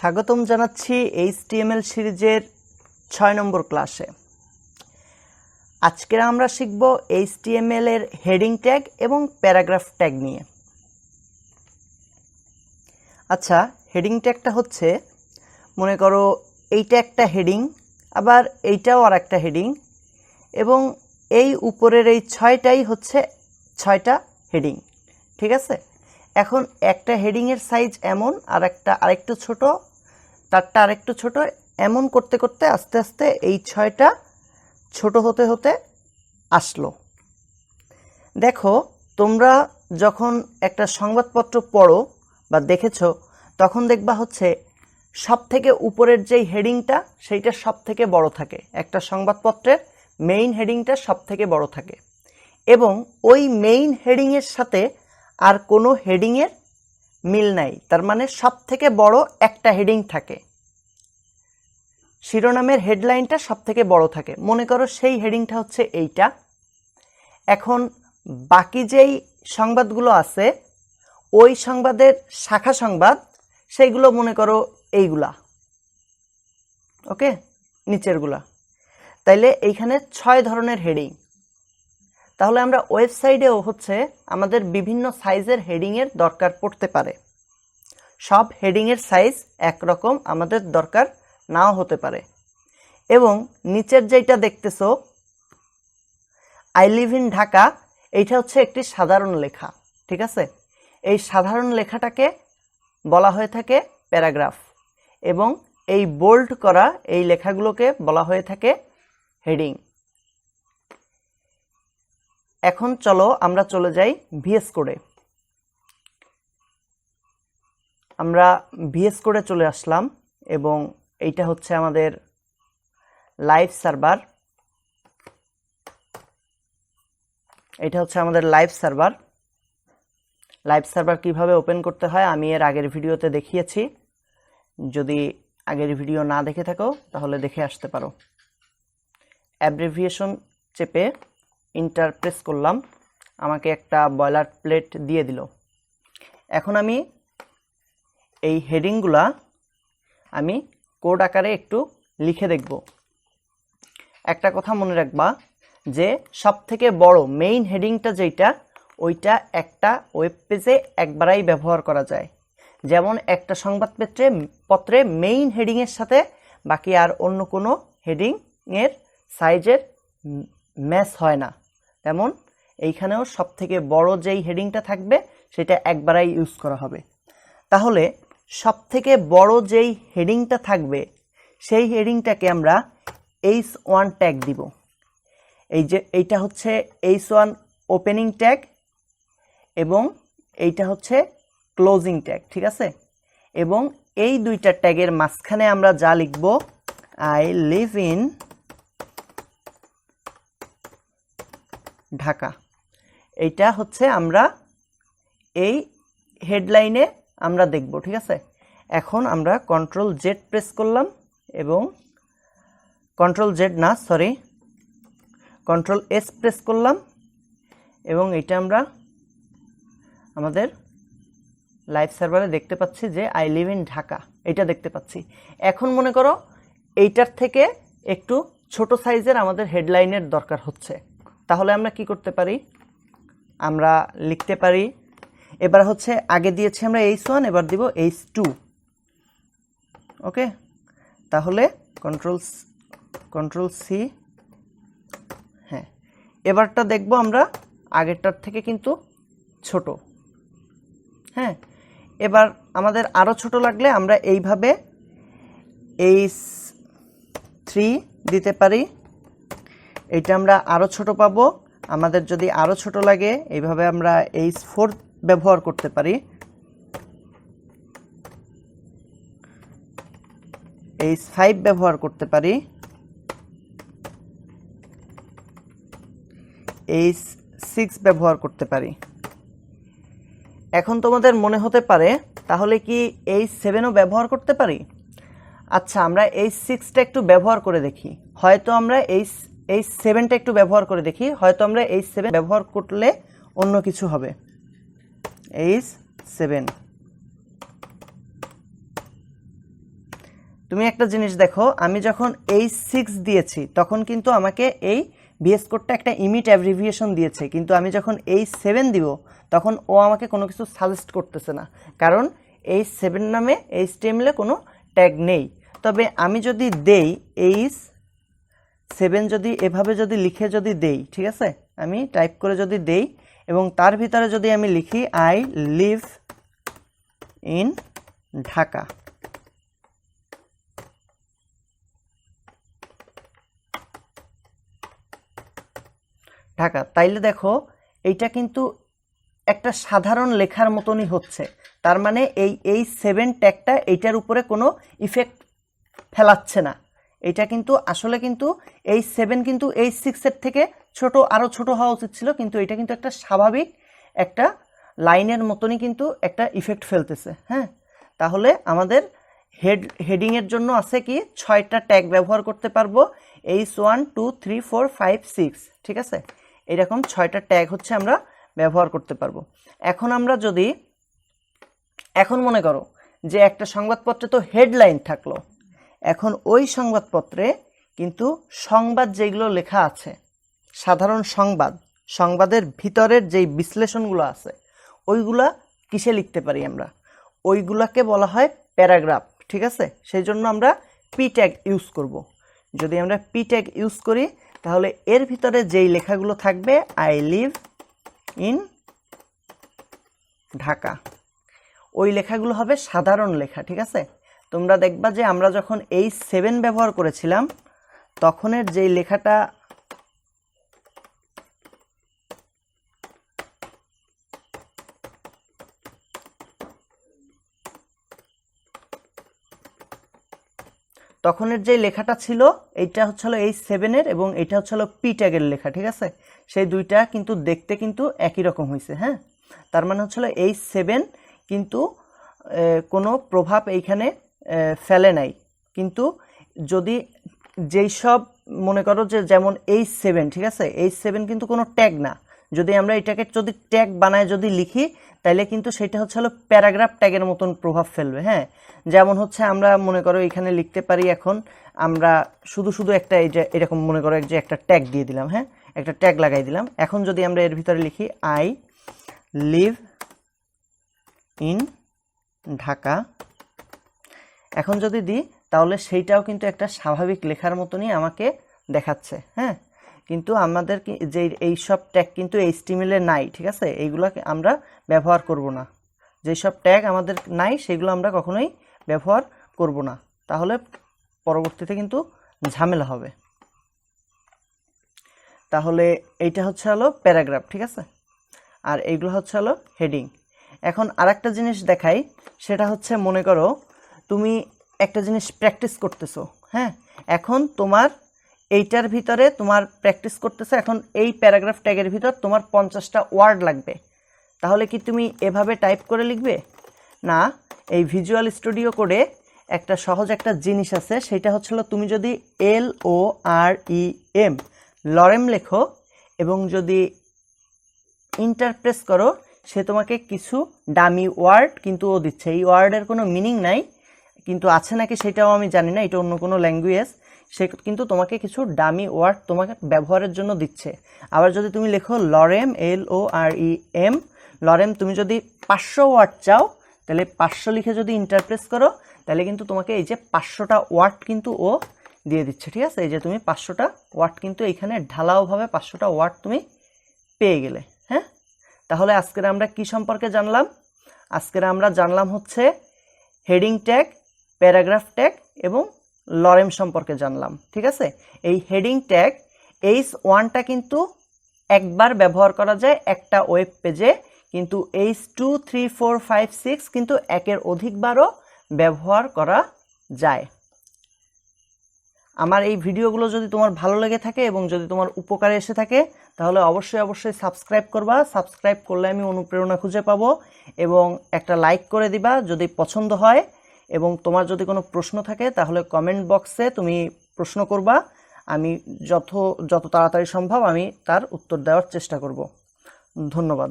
স্বাগতম জানাচ্ছি HTML সিরিজের 6 নম্বর ক্লাসে। আজকে আমরা শিখব HTML এর হেডিং ট্যাগ এবং প্যারাগ্রাফ ট্যাগ নিয়ে। আচ্ছা, হেডিং ট্যাগটা হচ্ছে, মনে করো এইটা একটা হেডিং, আবার এইটাও আর একটা হেডিং, এবং এই উপরের এই 6টাই হচ্ছে 6টা হেডিং। ঠিক আছে, এখন একটা হেডিংয়ের সাইজ এমন, আরেকটু ছোট, তারটা আরেকটু ছোট, এমন করতে করতে আস্তে আস্তে এই 6টা ছোট হতে হতে আসলো। দেখো, তোমরা যখন একটা সংবাদপত্র পড়ো বা দেখেছো, তখন দেখবা হচ্ছে সব থেকে উপরের যেই হেডিংটা সেইটা সব থেকে বড় থাকে। একটা সংবাদপত্রের মেইন হেডিংটা সব থেকে বড় থাকে, এবং ওই মেইন হেডিংয়ের সাথে আর কোনো হেডিংয়ের মিল নাই। তার মানে সব থেকে বড় একটা হেডিং থাকে, শিরোনামের হেডলাইনটা সব থেকে বড় থাকে। মনে করো সেই হেডিংটা হচ্ছে এইটা। এখন বাকি যেই সংবাদগুলো আছে, ওই সংবাদের শাখা সংবাদ, সেইগুলো মনে করো এইগুলা, ওকে, নিচেরগুলা। তাইলে এইখানে 6 ধরনের হেডিং। তাহলে আমরা ওয়েবসাইটেও হচ্ছে আমাদের বিভিন্ন সাইজের হেডিংয়ের দরকার পড়তে পারে। সব হেডিংয়ের সাইজ একরকম আমাদের দরকার নাও হতে পারে। এবং নিচের যেটা দেখতেছো, আই লিভ ইন ঢাকা, এইটা হচ্ছে একটি সাধারণ লেখা। ঠিক আছে, এই সাধারণ লেখাটাকে বলা হয়ে থাকে প্যারাগ্রাফ, এবং এই বোল্ড করা এই লেখাগুলোকে বলা হয়ে থাকে হেডিং। এখন চলো আমরা চলে যাই ভিএস কোডে। আমরা ভিএস কোডে চলে আসলাম, এবং এইটা হচ্ছে আমাদের লাইভ সার্ভার। এটা হচ্ছে আমাদের লাইভ সার্ভার। লাইভ সার্ভার কিভাবে ওপেন করতে হয় আমি এর আগের ভিডিওতে দেখিয়েছি। যদি আগের ভিডিও না দেখে থাকো তাহলে দেখে আসতে পারো। অ্যাব্রিভিয়েশন চেপে ইন্টার প্রেস করলাম, আমাকে একটা বয়লার প্লেট দিয়ে দিল। এখন আমি এই হেডিংগুলা আমি কোড আকারে একটু লিখে দেখব। একটা কথা মনে রাখবা, যে সব থেকে বড় মেইন হেডিংটা যেটা, ওইটা একটা ওয়েব পেজে একবারই ব্যবহার করা যায়। যেমন একটা সংবাদপত্রে মেইন হেডিংয়ের সাথে বাকি আর অন্য কোনো হেডিংয়ের সাইজের ম্যাচ হয় না, তেমন এইখানেও সব থেকে বড় যেই হেডিংটা থাকবে সেটা একবারই ইউজ করা হবে। তাহলে সব থেকে বড় যেই হেডিংটা থাকবে সেই হেডিংটাকে আমরা H1 ট্যাগ দিব। এই যে এইটা হচ্ছে H1 ওপেনিং ট্যাগ, এবং এইটা হচ্ছে ক্লোজিং ট্যাগ। ঠিক আছে, এবং এই দুইটা ট্যাগের মাঝখানে আমরা যা লিখব, আই লিভ ইন ঢাকা, এইটা হচ্ছে আমরা এই হেডলাইনে আমরা দেখব। ঠিক আছে, এখন আমরা Ctrl+Z প্রেস করলাম, এবং Ctrl+S প্রেস করলাম, এবং এটা আমরা আমাদের লাইভ সার্ভারে দেখতে পাচ্ছি যে আই লিভ ইন ঢাকা, এটা দেখতে পাচ্ছি। এখন মনে করো এইটার থেকে একটু ছোট সাইজের আমাদের হেডলাইনের দরকার হচ্ছে। তাহলে আমরা কি করতে পারি, আমরা লিখতে পারি, এবার হচ্ছে আগে দিয়েছি আমরা H1, এবার দিব H2। ওকে, তাহলে Ctrl+C, হ্যাঁ, এবারটা দেখব আমরা আগেরটার থেকে কিন্তু ছোট। হ্যাঁ, এবার আমাদের আরও ছোট লাগলে আমরা এইভাবে H3 দিতে পারি, এইটা আমরা আরও ছোট পাবো। আমাদের যদি আরও ছোট লাগে, এইভাবে আমরা H4 ব্যবহার করতে পারি, H5 ব্যবহার করতে পারি, H6 ব্যবহার করতে পারি। এখন তোমাদের মনে হতে পারে, তাহলে কি H7ও ব্যবহার করতে পারি? আচ্ছা, আমরা H6টা একটু ব্যবহার করে দেখি, হয়তো আমরা H7টা একটু ব্যবহার করে দেখি, হয়তো আমরা H7 ব্যবহার করলে অন্য কিছু হবে। H7, তুমি একটা জিনিস দেখো, আমি যখন H6 দিয়েছি তখন কিন্তু আমাকে এই VS কোডটা একটা ইমিট অ্যাব্রিভিয়েশন দিয়েছে, কিন্তু আমি যখন H7 দিব তখন ও আমাকে কোনো কিছু সাজেস্ট করতেছে না, কারণ H7 নামে HTML এ কোনো ট্যাগ নেই। তবে আমি যদি দেই H7 যদি এভাবে যদি লিখে যদি দেই, ঠিক আছে, আমি টাইপ করে যদি দেই এবং তার ভিতরে যদি আমি লিখি আই লিভ ইন ঢাকা, তাইলে দেখো এইটা কিন্তু একটা সাধারণ লেখার মতনই হচ্ছে। তার মানে এই H7 ট্যাগটা এইটার উপরে কোনো ইফেক্ট ফেলাচ্ছে না। এটা কিন্তু আসলে কিন্তু H7 কিন্তু H6 এর থেকে ছোট, আরও ছোট হওয়া উচিত ছিল, কিন্তু এটা কিন্তু একটা স্বাভাবিক একটা লাইনের মতনই কিন্তু একটা ইফেক্ট ফেলতেছে। হ্যাঁ, তাহলে আমাদের হেডিংয়ের জন্য আছে কি 6টা ট্যাগ ব্যবহার করতে পারবো, H1 2 3 4 5 6, ঠিক আছে, এরকম 6টা ট্যাগ হচ্ছে আমরা ব্যবহার করতে পারবো। এখন আমরা যদি এখন মনে করো যে একটা সংবাদপত্রে তো হেডলাইন থাকলো, এখন ওই সংবাদপত্রে কিন্তু সংবাদ যেগুলো লেখা আছে, সাধারণ সংবাদের ভিতরের যেই বিশ্লেষণগুলো আছে ওইগুলা কিসে লিখতে পারি আমরা? ওইগুলাকে বলা হয় প্যারাগ্রাফ, ঠিক আছে। সেই জন্য আমরা পি ট্যাগ ইউজ করব। যদি আমরা পি ট্যাগ ইউজ করি তাহলে এর ভিতরে যেই লেখাগুলো থাকবে আই লিভ ইন ঢাকা, ওই লেখাগুলো হবে সাধারণ লেখা, ঠিক আছে। তোমরা দেখবা যে আমরা যখন H7 ব্যবহার করেছিলাম তখনের যেই লেখাটা ছিল এইটা হচ্ছিল H7 এর এবং এটা হচ্ছিল পি ট্যাগের লেখা, ঠিক আছে। সেই দুইটা কিন্তু দেখতে কিন্তু একই রকম হয়েছে। হ্যাঁ, তার মানে হচ্ছিল H7 কিন্তু কোনো প্রভাব এইখানে ফেলে নাই। কিন্তু যদি যেই সব মনে করো যে যেমন H7, ঠিক আছে, H7 কিন্তু কোনো ট্যাগ না, যদি আমরা এটাকে যদি ট্যাগ বানায় যদি লিখি তাহলে কিন্তু সেটা হচ্ছে হলো প্যারাগ্রাফ ট্যাগের মতন প্রভাব ফেলবে। হ্যাঁ, যেমন হচ্ছে আমরা মনে করো এখানে লিখতে পারি, এখন আমরা শুধু একটা এই যে এরকম মনে করো যে একটা ট্যাগ দিয়ে দিলাম, হ্যাঁ, একটা ট্যাগ লাগাই দিলাম। এখন যদি আমরা এর ভিতরে লিখি আই লিভ ইন ঢাকা, এখন যদি দিই তাহলে সেইটাও কিন্তু একটা স্বাভাবিক লেখার মতনই আমাকে দেখাচ্ছে। হ্যাঁ, কিন্তু আমাদের যে এই সব ট্যাগ কিন্তু HTML এ নাই, ঠিক আছে, এইগুলোকে আমরা ব্যবহার করব না। যেই সব ট্যাগ আমাদের নাই সেগুলো আমরা কখনোই ব্যবহার করব না, তাহলে পরবর্তীতে কিন্তু ঝামেলা হবে। তাহলে এইটা হচ্ছে হলো প্যারাগ্রাফ, ঠিক আছে, আর এইগুলো হচ্ছে হলো হেডিং। এখন আরেকটা জিনিস দেখাই, সেটা হচ্ছে মনে করো তুমি একটা জিনিস প্র্যাকটিস করতেছো। হ্যাঁ, এখন তোমার এইটার ভিতরে তোমার প্র্যাকটিস করতেছো, এখন এই প্যারাগ্রাফ ট্যাগের ভিতর তোমার 50টা ওয়ার্ড লাগবে, তাহলে কি তুমি এভাবে টাইপ করে লিখবে? না, এই ভিজুয়াল স্টুডিও কোডে একটা সহজ একটা জিনিস আছে, সেটা হচ্ছিল তুমি যদি LOREM লরেম লেখো এবং যদি ইন্টার প্রেস করো, সে তোমাকে কিছু ডামি ওয়ার্ড কিন্তু ও দিচ্ছে। এই ওয়ার্ডের কোনো মিনিং নাই, কিন্তু আছে নাকি সেটাও আমি জানি না, এটা অন্য কোনো ল্যাঙ্গুয়েজ। সে কিন্তু তোমাকে কিছু ডামি ওয়ার্ড তোমাকে ব্যবহারের জন্য দিচ্ছে। আবার যদি তুমি লেখো লরেম LOREM লরেম, তুমি যদি 500 ওয়ার্ড চাও তাহলে 500 লিখে যদি ইন্টারপ্রেস করো তাহলে কিন্তু তোমাকে এই যে 500টা ওয়ার্ড কিন্তু ও দিয়ে দিচ্ছে, ঠিক আছে। এই যে তুমি 500টা ওয়ার্ড কিন্তু এইখানে ঢালাওভাবে 500টা ওয়ার্ড তুমি পেয়ে গেলে। হ্যাঁ, তাহলে আজকের আমরা কি সম্পর্কে জানলাম? আজকের আমরা জানলাম হচ্ছে হেডিং ট্যাগ, প্যারাগ্রাফ ট্যাগ এবং লরেম সম্পর্কে জানলাম, ঠিক আছে। এই হেডিং ট্যাগ H1টা কিন্তু একবার ব্যবহার করা যায় একটা ওয়েব পেজে, কিন্তু H2 3 4 5 6 কিন্তু একের অধিকবারও ব্যবহার করা যায়। আমার এই ভিডিওগুলো যদি তোমার ভালো লেগে থাকে এবং যদি তোমার উপকারে এসে থাকে তাহলে অবশ্যই সাবস্ক্রাইব করবা। সাবস্ক্রাইব করলে আমি অনুপ্রেরণা খুঁজে পাবো, এবং একটা লাইক করে দিবা যদি পছন্দ হয়, এবং তোমার যদি কোনো প্রশ্ন থাকে তাহলে কমেন্ট বক্সে তুমি প্রশ্ন করবা, আমি যত তাড়াতাড়ি সম্ভব আমি তার উত্তর দেওয়ার চেষ্টা করব। ধন্যবাদ।